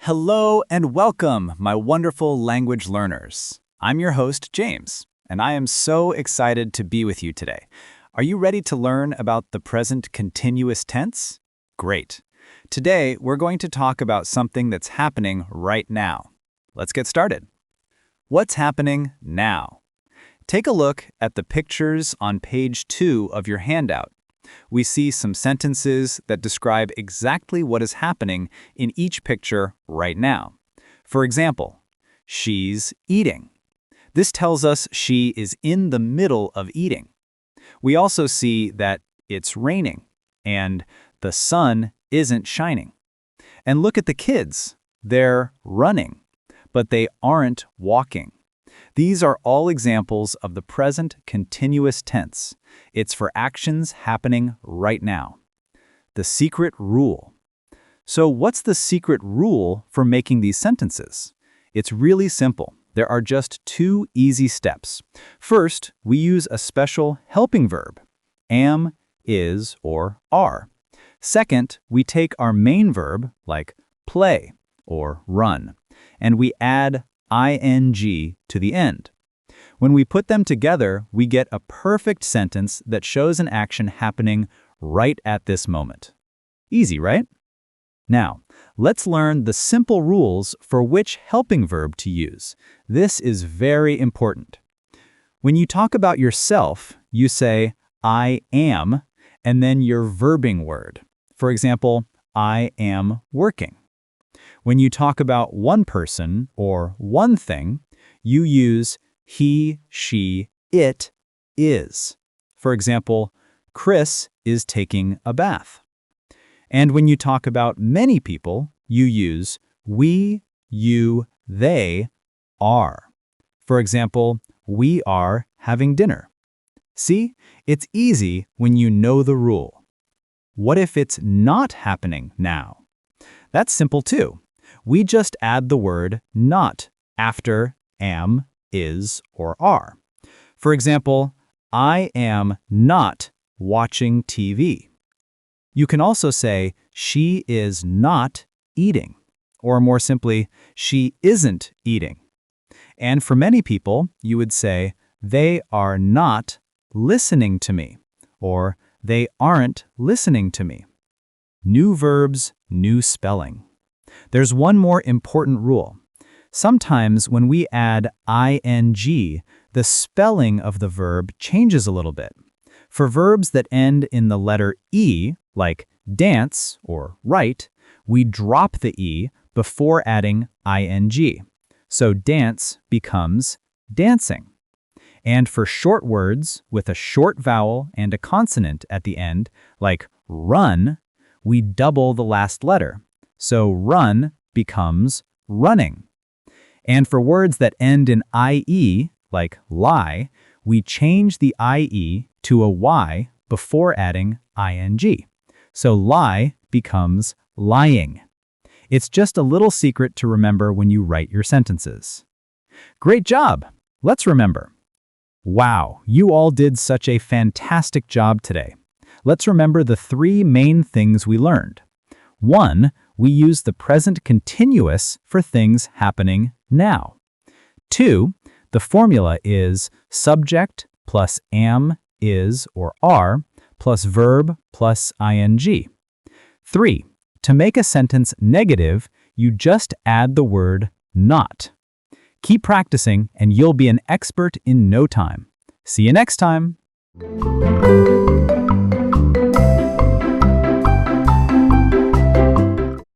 Hello and welcome, my wonderful language learners. I'm your host, James, and I am so excited to be with you today. Are you ready to learn about the present continuous tense? Great. Today, we're going to talk about something that's happening right now. Let's get started. What's happening now? Take a look at the pictures on page 2 of your handout. We see some sentences that describe exactly what is happening in each picture right now. For example, she's eating. This tells us she is in the middle of eating. We also see that it's raining and the sun isn't shining. And look at the kids. They're running, but they aren't walking. These are all examples of the present continuous tense. It's for actions happening right now. The secret rule. So what's the secret rule for making these sentences? It's really simple. There are just 2 easy steps. First, we use a special helping verb, am, is, or are. Second, we take our main verb, like play or run, and we add ing to the end. When we put them together, we get a perfect sentence that shows an action happening right at this moment. Easy, right? Now, let's learn the simple rules for which helping verb to use. This is very important. When you talk about yourself, you say, I am, and then your verbing word. For example, I am working. When you talk about one person or one thing, you use he, she, it, is. For example, Chris is taking a bath. And when you talk about many people, you use we, you, they, are. For example, we are having dinner. See, it's easy when you know the rule. What if it's not happening now? That's simple too. We just add the word not after am, is, or are. For example, I am not watching TV. You can also say, she is not eating, or more simply, she isn't eating. And for many people, you would say, they are not listening to me, or they aren't listening to me. New verbs, new spelling. There's one more important rule. Sometimes when we add ing, the spelling of the verb changes a little bit. For verbs that end in the letter E, like dance or write, we drop the E before adding ing. So dance becomes dancing. And for short words with a short vowel and a consonant at the end, like run, we double the last letter. So run becomes running. And for words that end in ie, like lie, we change the ie to a y before adding ing. So lie becomes lying. It's just a little secret to remember when you write your sentences. Great job! Let's remember. Wow, you all did such a fantastic job today. Let's remember the 3 main things we learned. 1, we use the present continuous for things happening now. 2, the formula is subject plus am, is, or are, plus verb plus ing. 3, to make a sentence negative, you just add the word not. Keep practicing and you'll be an expert in no time. See you next time.